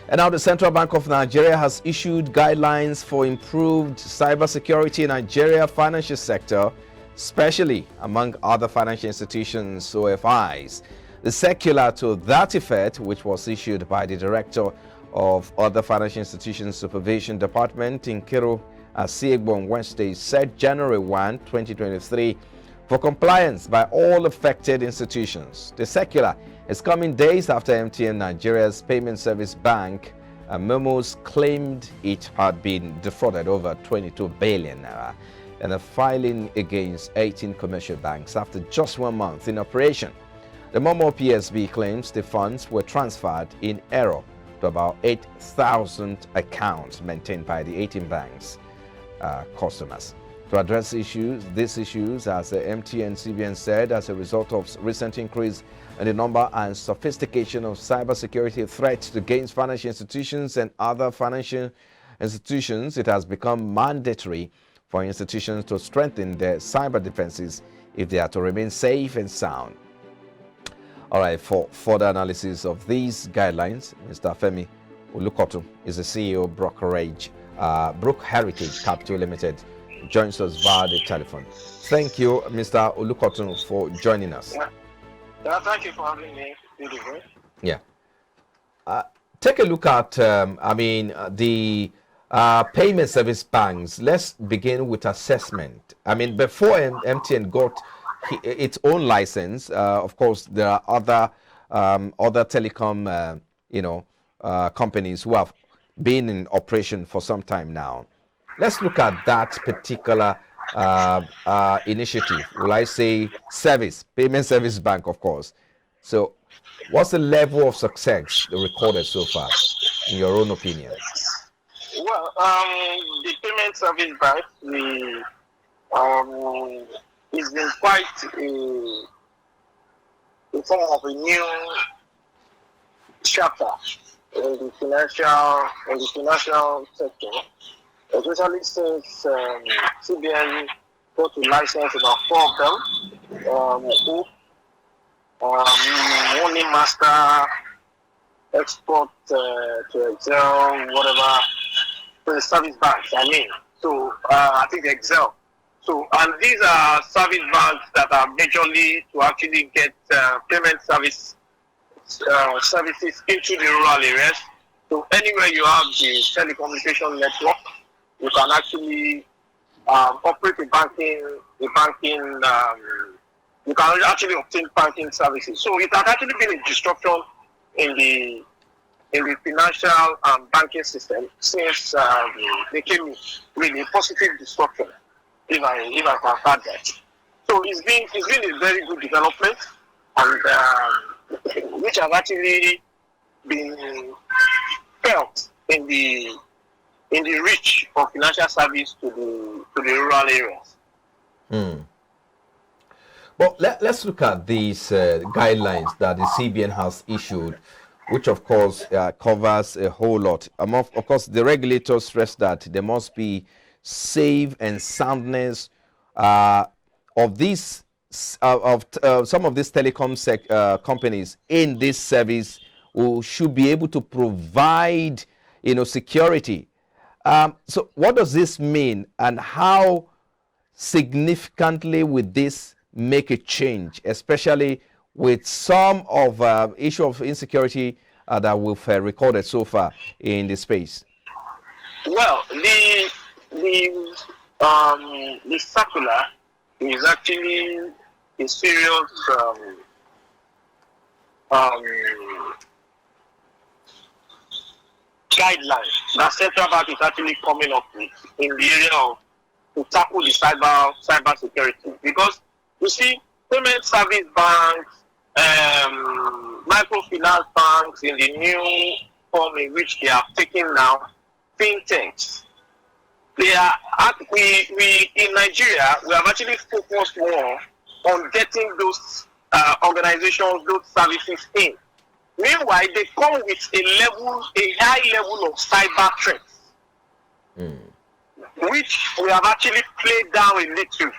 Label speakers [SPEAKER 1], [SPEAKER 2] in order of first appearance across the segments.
[SPEAKER 1] And now the Central Bank of Nigeria has issued guidelines for improved cybersecurity in Nigeria financial sector, especially among other financial institutions, OFIs. The circular to that effect, which was issued by the Director of Other Financial Institutions Supervision Department, Nkiru Asiegbo, on Wednesday, said January 1, 2023, for compliance by all affected institutions. The circular is coming days after MTN Nigeria's Payment Service Bank memos claimed it had been defrauded over 22 billion naira in a filing against 18 commercial banks after just 1 month in operation. The memo PSB claims the funds were transferred in error to about 8,000 accounts maintained by the 18 banks' customers. To address these issues, as the MTN CBN said, as a result of recent increase in the number and sophistication of cybersecurity threats against financial institutions and other financial institutions, it has become mandatory for institutions to strengthen their cyber defenses if they are to remain safe and sound. All right, for further analysis of these guidelines, Mr. Femi Olukotu is the CEO of Brook Heritage Capital Limited, joins us via the telephone. Thank you, Mr. Olukotu, for joining us.
[SPEAKER 2] Yeah, thank you for having me.
[SPEAKER 1] Yeah. Take a look at, the payment service banks. Let's begin with assessment. Before MTN got its own license, of course, there are other telecom, companies who have been in operation for some time now. Let's look at that particular initiative. Will I say service, payment service bank, of course. So what's the level of success recorded so far, in your own opinion?
[SPEAKER 2] Well, the payment service bank, it's been quite a form of a new chapter in the financial sector, especially since CBN got to license about 4 of them. Only master, export to Excel, whatever, for the service banks, So I think Excel. So, and these are service banks that are majorly to actually get payment services into the rural areas. So anywhere you have the telecommunication network, you can actually operate you can actually obtain banking services. So it has actually been a disruption in the financial and banking system since they came in, really a positive disruption, if I can add that. So it's been a very good development, and which has actually been felt in the reach of financial service to the rural areas.
[SPEAKER 1] But let's look at these guidelines that the CBN has issued, which of course covers a whole lot. Of course, the regulators stress that there must be safe and soundness of these some of these telecom companies in this service who should be able to provide security. So what does this mean, and how significantly would this make a change, especially with some of issue of insecurity that we've recorded so far in the space?
[SPEAKER 2] Well, the circular is actually a serious guideline that Central Bank is actually coming up with in the area of to tackle the cyber security. Because you see, payment service banks, microfinance banks in the new form in which they are taking now, fintechs. We in Nigeria, we have actually focused more on getting those organizations, those services in. Meanwhile, they come with a high level of cyber threats, which we have actually played down a little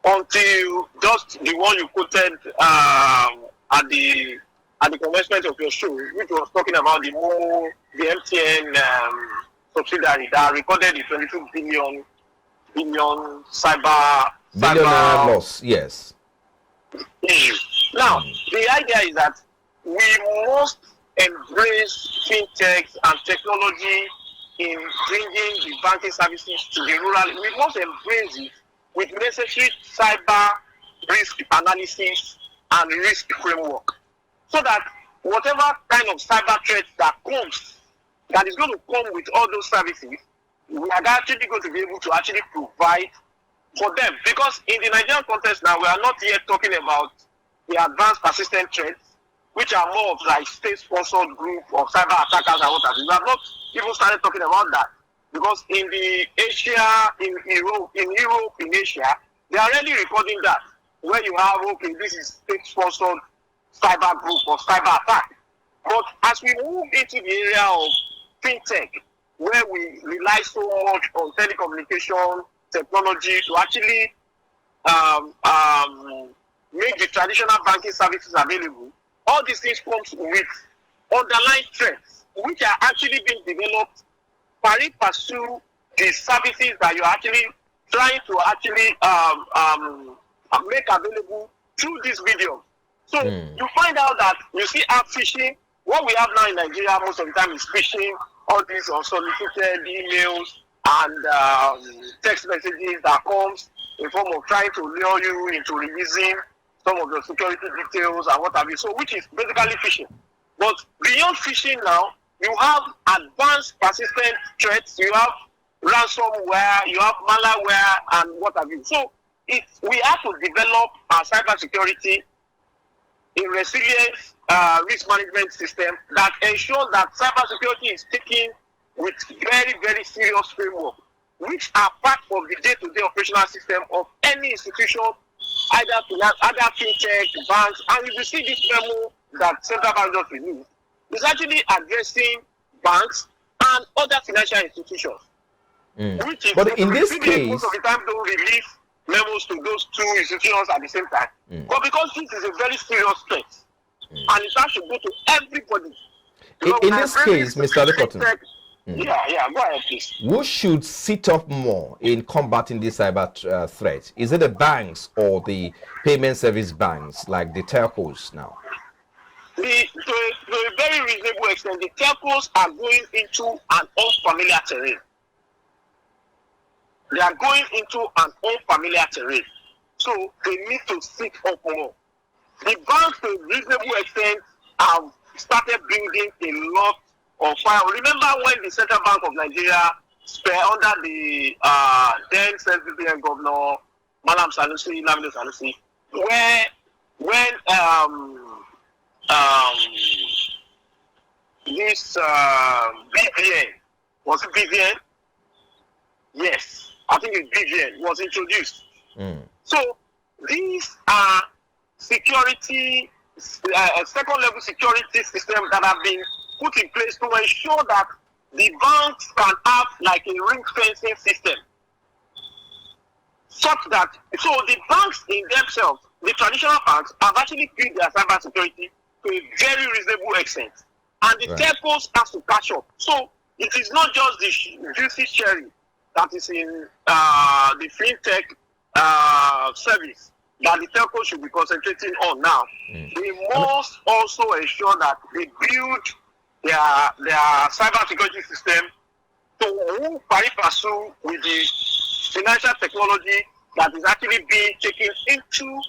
[SPEAKER 2] until just the one you quoted at the at the commencement of your show, which was talking about the MTN subsidiary that recorded the 22 billion cyber
[SPEAKER 1] loss. Yes.
[SPEAKER 2] Issue. Now, the idea is that we must embrace fintechs and technology in bringing the banking services to the rural. We must embrace it with necessary cyber risk analysis and risk framework, so that whatever kind of cyber threat that comes, that is going to come with all those services, we are actually going to be able to actually provide for them. Because in the Nigerian context now, we are not yet talking about the advanced persistent threats, which are more of like state-sponsored group of cyber attackers and what have you. We have not even started talking about that, because in the Asia, in Europe, in Asia, they are already recording that, where you have, okay, this is state-sponsored cyber group or cyber attack. But as we move into the area of fintech, where we rely so much on telecommunication technology to actually make the traditional banking services available, all these things comes with underlying threats, which are actually being developed pari pursue the services that you're actually trying to actually make available through this video. So you find out that you see app phishing. What we have now in Nigeria most of the time is phishing, all these unsolicited emails and text messages that comes in form of trying to lure you into releasing some of the security details and what have you. So which is basically phishing. But beyond phishing now, you have advanced persistent threats, you have ransomware, you have malware and what have you. So we have to develop our cybersecurity a resilience risk management system that ensures that cybersecurity is taken with very, very serious framework, which are part of the day-to-day operational system of any institution, either fintech, banks. And if you see this memo that Central Bank just released, it's actually addressing banks and other financial institutions. Which is,
[SPEAKER 1] but in this case,
[SPEAKER 2] most of the time don't release memos to those two institutions at the same time. But because this is a very serious threat, and it has to go to everybody.
[SPEAKER 1] In this case, Mr. Adekoton,
[SPEAKER 2] go ahead, please.
[SPEAKER 1] Who should sit up more in combating this cyber threat? Is it the banks or the payment service banks like the telcos now?
[SPEAKER 2] To a very reasonable extent, the telcos are going into an unfamiliar terrain. They are going into an unfamiliar terrain. So they need to sit up more. The banks, to a reasonable extent, have started building a lot of fire. Remember when the Central Bank of Nigeria, under the then CBN governor, Malam Sanusi, Lamido Sanusi, when this BVN, was it BVN? Yes. I think it's BVN was introduced. So these are security, second level security systems that have been put in place to ensure that the banks can have like a ring fencing system. Such that, so the banks in themselves, the traditional banks, have actually built their cyber security to a very reasonable extent. And the telcos has to catch up. So it is not just the juicy cherry that is in the fintech service that the telco should be concentrating on now. They must also ensure that they build their cyber security system to move pari passu with the financial technology that is actually being taken into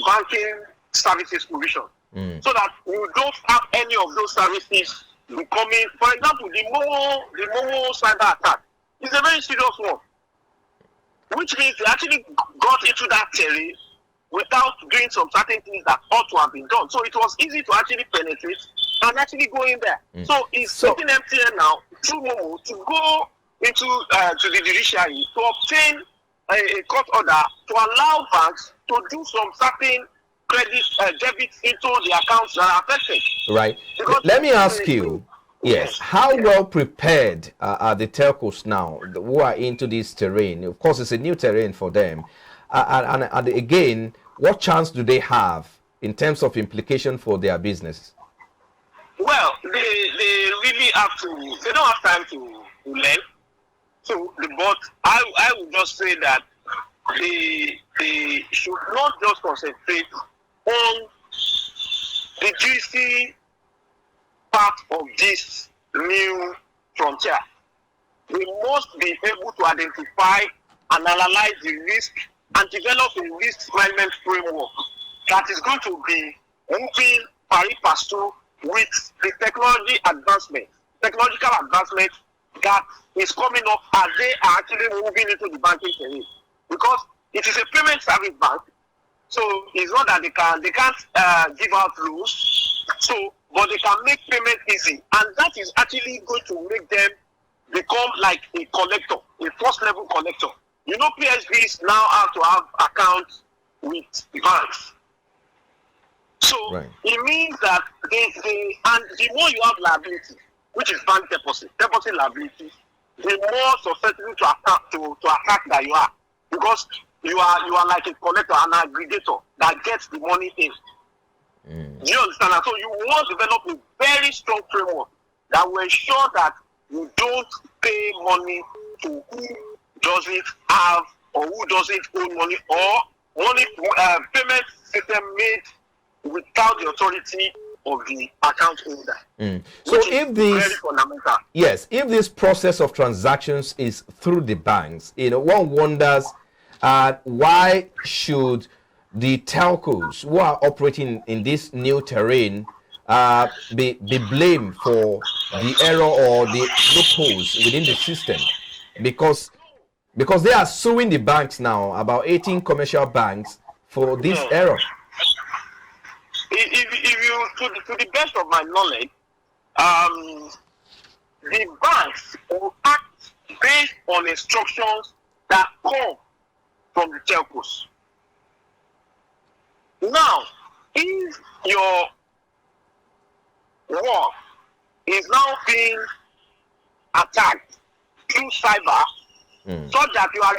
[SPEAKER 2] banking services provision. So that you don't have any of those services becoming, for example, the Momo cyber attack is a very serious one, which means they actually got into that terrain without doing some certain things that ought to have been done. So it was easy to actually penetrate and actually go in there. So it's taking MTN now through Momo to go into to the judiciary to obtain a court order to allow banks to do some certain credit debits into the accounts that are affected. Right.
[SPEAKER 1] Let me ask you. Yes. How well prepared are the telcos now who are into this terrain? Of course, it's a new terrain for them. And again, what chance do they have in terms of implication for their business?
[SPEAKER 2] Well, they really have to. They don't have time to learn. So, but I would just say that they should not just concentrate on the juicy part of this new frontier. We must be able to identify and analyze the risk and develop a risk management framework that is going to be moving pari passu with the technological advancement that is coming up as they are actually moving into the banking career. Because it is a payment service bank, so it's not that they can't give out rules. So, but they can make payment easy, and that is actually going to make them become like a collector, a first level collector. You know, PSBs now have to have accounts with banks. So it means that and the more you have liability, which is bank deposit liability, the more susceptible to attack that you are, because you are like a collector, an aggregator that gets the money in. Do you understand that? So you want to develop a very strong framework that will ensure that you don't pay money to who doesn't have or who doesn't own money, or money payment system made without the authority of the account holder.
[SPEAKER 1] So if if this process of transactions is through the banks, one wonders why should the telcos who are operating in this new terrain be blamed for the error or the loopholes within the system, because they are suing the banks now, about 18 commercial banks, for this error.
[SPEAKER 2] If you, to the best of my knowledge, the banks will act based on instructions that come from the telcos. Now, if your work is now being attacked through cyber, so that you are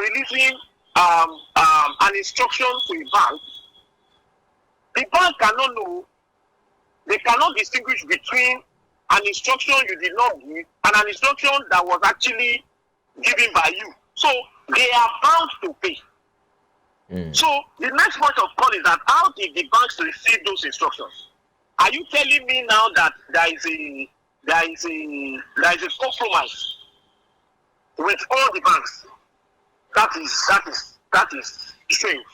[SPEAKER 2] releasing an instruction to a bank, the bank cannot know, they cannot distinguish between an instruction you did not give and an instruction that was actually given by you. So they are bound to pay. So the next point of call is that how did the banks receive those instructions? Are you telling me now that there is a compromise with all the banks? That is strange.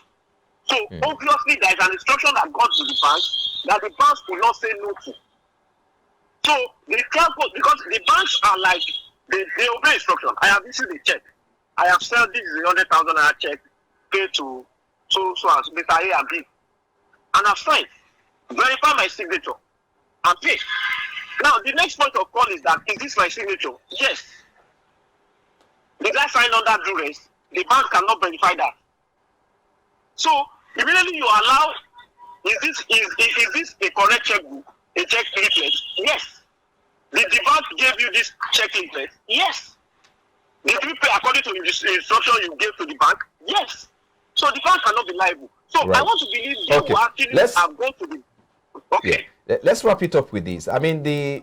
[SPEAKER 2] So obviously there is an instruction that got to the banks that the banks will not say no to. So the telco, because the banks are like they obey instruction. I have issued a check. I have said this is a 100,000 check paid to so as Mr. A and B, and I've signed, verify my signature, and pay. Now the next point of call is that, is this my signature? Yes. Did I sign under duress? The bank cannot verify that. So immediately you allow, is this a correct checkbook, a check leaflet? Yes. Did the bank give you this check leaflet? Yes. Did you pay according to the instruction you gave to the bank? Yes. So the bank cannot be liable. So I want to believe you will actually have gone to the. Okay.
[SPEAKER 1] Yeah. Let's wrap it up with this. I mean, the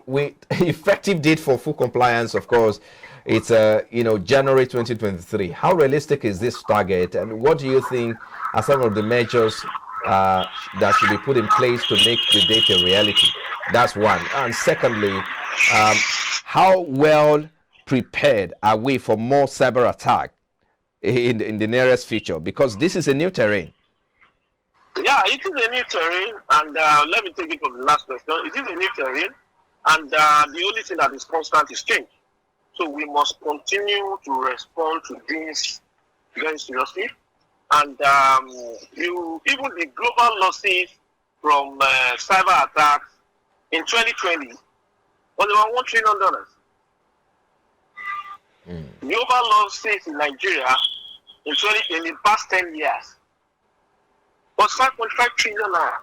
[SPEAKER 1] effective date for full compliance, of course, it's January 2023. How realistic is this target, and what do you think are some of the measures that should be put in place to make the date a reality? That's one. And secondly, how well prepared are we for more cyber attack in the nearest future? Because this is a new terrain.
[SPEAKER 2] Yeah, it is a new terrain, and let me take it from the last question. It is a new terrain, and the only thing that is constant is change. So we must continue to respond to this very seriously. And even the global losses from cyber attacks in 2020 was about $1 trillion. Global losses in Nigeria in the past 10 years was 5.5 trillion naira.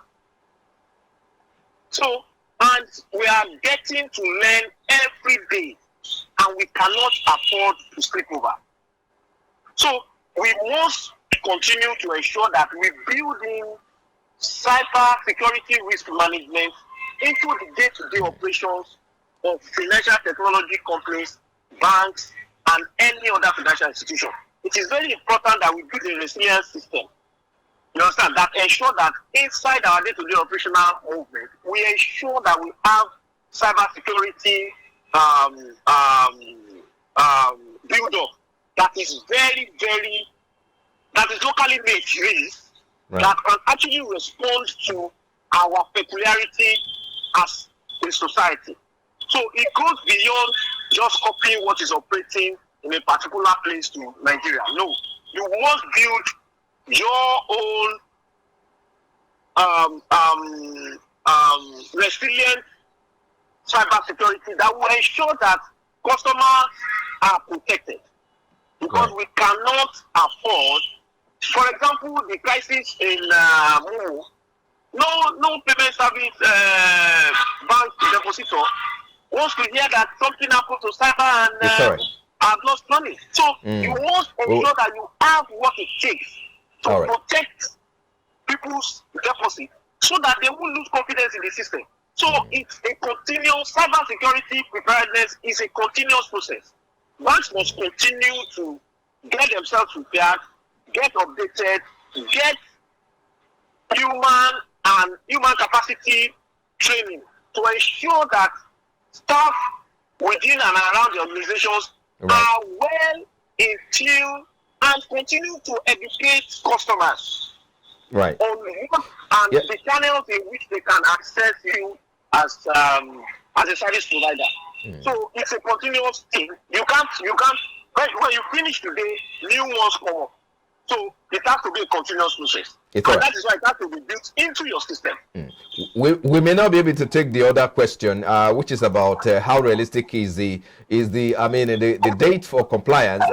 [SPEAKER 2] So, and we are getting to learn every day, and we cannot afford to sleep over. So we must continue to ensure that we build in cyber security risk management into the day-to-day operations of financial technology companies, banks, and any other financial institution. It is very important that we build a resilient system. You understand? That ensure that inside our day-to-day operational movement, we ensure that we have cybersecurity build-up that is very, very, that is locally made, really,
[SPEAKER 1] right,
[SPEAKER 2] that can actually respond to our peculiarity as a society. So it goes beyond just copying what is operating in a particular place to Nigeria. No, you must build your own resilient cybersecurity that will ensure that customers are protected. Because
[SPEAKER 1] right,
[SPEAKER 2] we cannot afford, for example, the crisis in Mu, no payment service bank depositor wants to hear that something happened to cyber and have lost money. So you must ensure that you have what it takes to protect people's deposit so that they won't lose confidence in the system. So it's a continuous, cyber security preparedness is a continuous process. Banks must continue to get themselves prepared, get updated, get human capacity training to ensure that staff within and around the organizations are well in tune and continue to educate customers on what and the channels in which they can access you as a service provider. So it's a continuous thing. You can't when you finish today, new ones come up. So it has to be a continuous process. That is why it has to be built into your system.
[SPEAKER 1] We may not be able to take the other question, which is about how realistic is the date for compliance.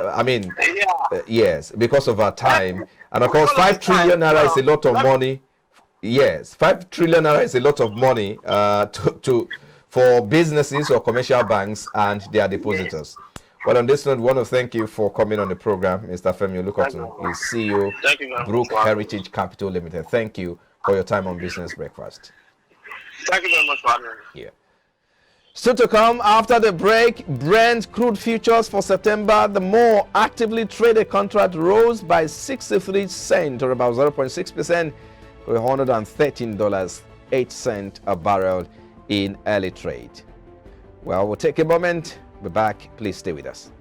[SPEAKER 1] Yes, because of our time, and of course 5 trillion naira is a lot of money. Yes, 5 trillion naira is a lot of money for businesses or commercial banks and their depositors. Well, on this note, we want to thank you for coming on the program, Mr. Femi Olukotu, is CEO, Brook Heritage Capital Limited. Thank you for your time on Business Breakfast.
[SPEAKER 2] Thank you very much for having me.
[SPEAKER 1] Yeah. Still to come after the break, Brent crude futures for September, the more actively traded contract rose by 63 cents or about 0.6% to $113.08 a barrel in early trade. Well, we'll take a moment. Be back. Please stay with us.